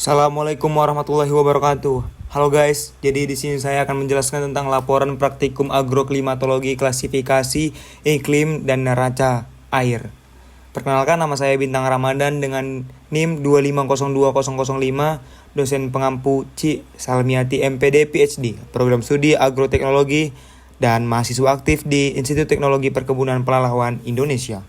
Assalamualaikum warahmatullahi wabarakatuh. Halo guys, jadi di sini saya akan menjelaskan tentang laporan praktikum agroklimatologi klasifikasi iklim dan neraca air. Perkenalkan, nama saya Bintang Ramadan dengan NIM 2502005, dosen pengampu C. Salmiati MPD PhD, program studi agroteknologi dan mahasiswa aktif di Institut Teknologi Perkebunan Pelalawan Indonesia.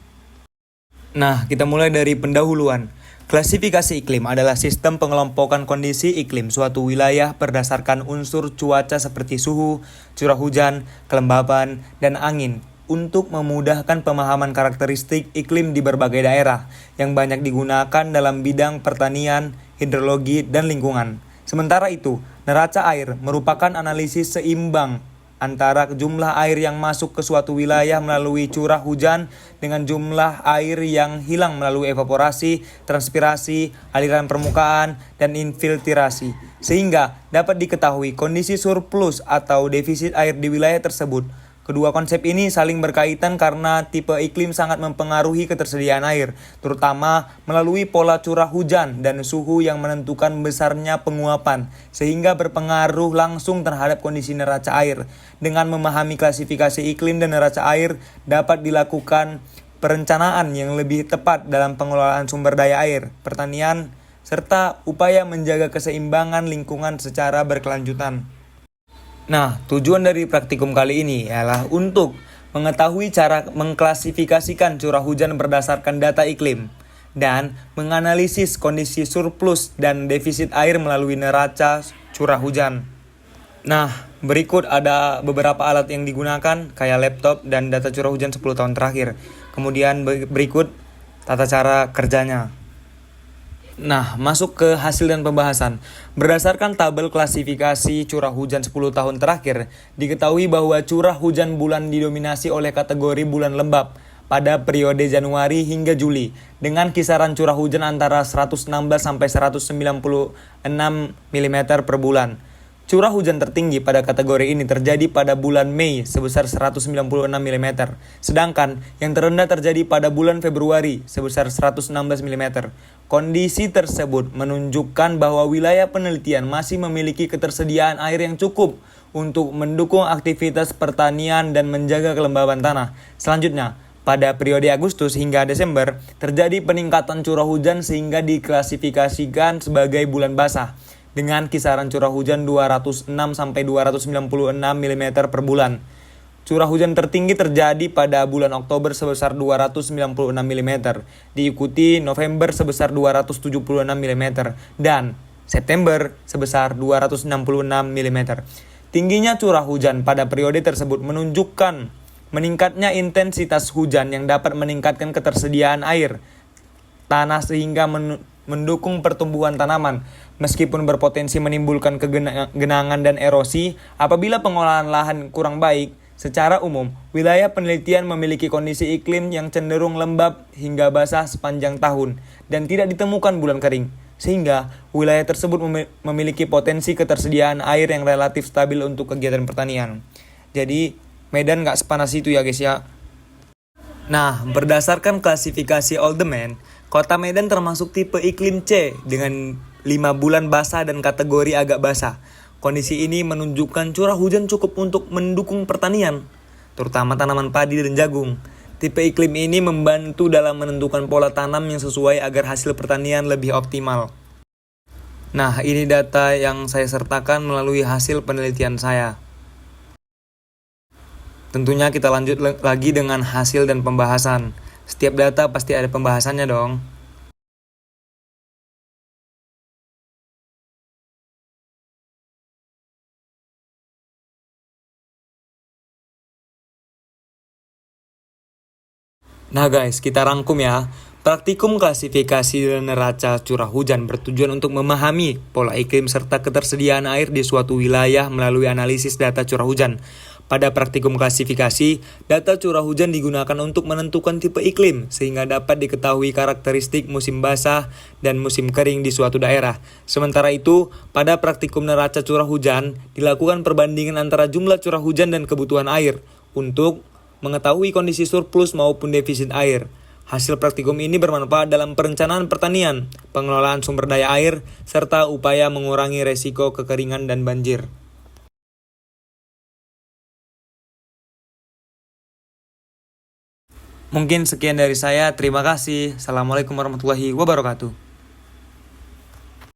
Nah, kita mulai dari pendahuluan. Klasifikasi iklim adalah sistem pengelompokan kondisi iklim suatu wilayah berdasarkan unsur cuaca seperti suhu, curah hujan, kelembaban, dan angin untuk memudahkan pemahaman karakteristik iklim di berbagai daerah yang banyak digunakan dalam bidang pertanian, hidrologi, dan lingkungan. Sementara itu, neraca air merupakan analisis seimbang antara jumlah air yang masuk ke suatu wilayah melalui curah hujan dengan jumlah air yang hilang melalui evaporasi, transpirasi, aliran permukaan, dan infiltrasi, sehingga dapat diketahui kondisi surplus atau defisit air di wilayah tersebut. Kedua konsep ini saling berkaitan karena tipe iklim sangat mempengaruhi ketersediaan air, terutama melalui pola curah hujan dan suhu yang menentukan besarnya penguapan, sehingga berpengaruh langsung terhadap kondisi neraca air. Dengan memahami klasifikasi iklim dan neraca air, dapat dilakukan perencanaan yang lebih tepat dalam pengelolaan sumber daya air, pertanian, serta upaya menjaga keseimbangan lingkungan secara berkelanjutan. Nah, tujuan dari praktikum kali ini ialah untuk mengetahui cara mengklasifikasikan curah hujan berdasarkan data iklim dan menganalisis kondisi surplus dan defisit air melalui neraca curah hujan. Nah, berikut ada beberapa alat yang digunakan kayak laptop dan data curah hujan 10 tahun terakhir. Kemudian berikut tata cara kerjanya. Nah, masuk ke hasil dan pembahasan. Berdasarkan tabel klasifikasi curah hujan 10 tahun terakhir, diketahui bahwa curah hujan bulan didominasi oleh kategori bulan lembab pada periode Januari hingga Juli dengan kisaran curah hujan antara 116 sampai 196 mm per bulan. Curah hujan tertinggi pada kategori ini terjadi pada bulan Mei sebesar 196 mm, sedangkan yang terendah terjadi pada bulan Februari sebesar 116 mm. Kondisi tersebut menunjukkan bahwa wilayah penelitian masih memiliki ketersediaan air yang cukup untuk mendukung aktivitas pertanian dan menjaga kelembaban tanah. Selanjutnya, pada periode Agustus hingga Desember, terjadi peningkatan curah hujan sehingga diklasifikasikan sebagai bulan basah dengan kisaran curah hujan 206 sampai 296 mm per bulan. Curah hujan tertinggi terjadi pada bulan Oktober sebesar 296 mm, diikuti November sebesar 276 mm, dan September sebesar 266 mm. Tingginya curah hujan pada periode tersebut menunjukkan meningkatnya intensitas hujan yang dapat meningkatkan ketersediaan air tanah sehingga mendukung pertumbuhan tanaman, meskipun berpotensi menimbulkan genangan dan erosi apabila pengolahan lahan kurang baik. Secara umum, wilayah penelitian memiliki kondisi iklim yang cenderung lembab hingga basah sepanjang tahun dan tidak ditemukan bulan kering, sehingga wilayah tersebut memiliki potensi ketersediaan air yang relatif stabil untuk kegiatan pertanian. Jadi, Medan nggak sepanas itu ya guys ya. Nah, berdasarkan klasifikasi Oldeman, Kota Medan termasuk tipe iklim C dengan 5 bulan basah dan kategori agak basah. Kondisi ini menunjukkan curah hujan cukup untuk mendukung pertanian, terutama tanaman padi dan jagung. Tipe iklim ini membantu dalam menentukan pola tanam yang sesuai agar hasil pertanian lebih optimal. Nah, ini data yang saya sertakan melalui hasil penelitian saya. Tentunya kita lanjut lagi dengan hasil dan pembahasan. Setiap data pasti ada pembahasannya dong. Nah guys, kita rangkum ya. Praktikum klasifikasi dan neraca curah hujan bertujuan untuk memahami pola iklim serta ketersediaan air di suatu wilayah melalui analisis data curah hujan. Pada praktikum klasifikasi, data curah hujan digunakan untuk menentukan tipe iklim sehingga dapat diketahui karakteristik musim basah dan musim kering di suatu daerah. Sementara itu, pada praktikum neraca curah hujan dilakukan perbandingan antara jumlah curah hujan dan kebutuhan air untuk mengetahui kondisi surplus maupun defisit air. Hasil praktikum ini bermanfaat dalam perencanaan pertanian, pengelolaan sumber daya air, serta upaya mengurangi resiko kekeringan dan banjir. Mungkin sekian dari saya, terima kasih. Assalamualaikum warahmatullahi wabarakatuh.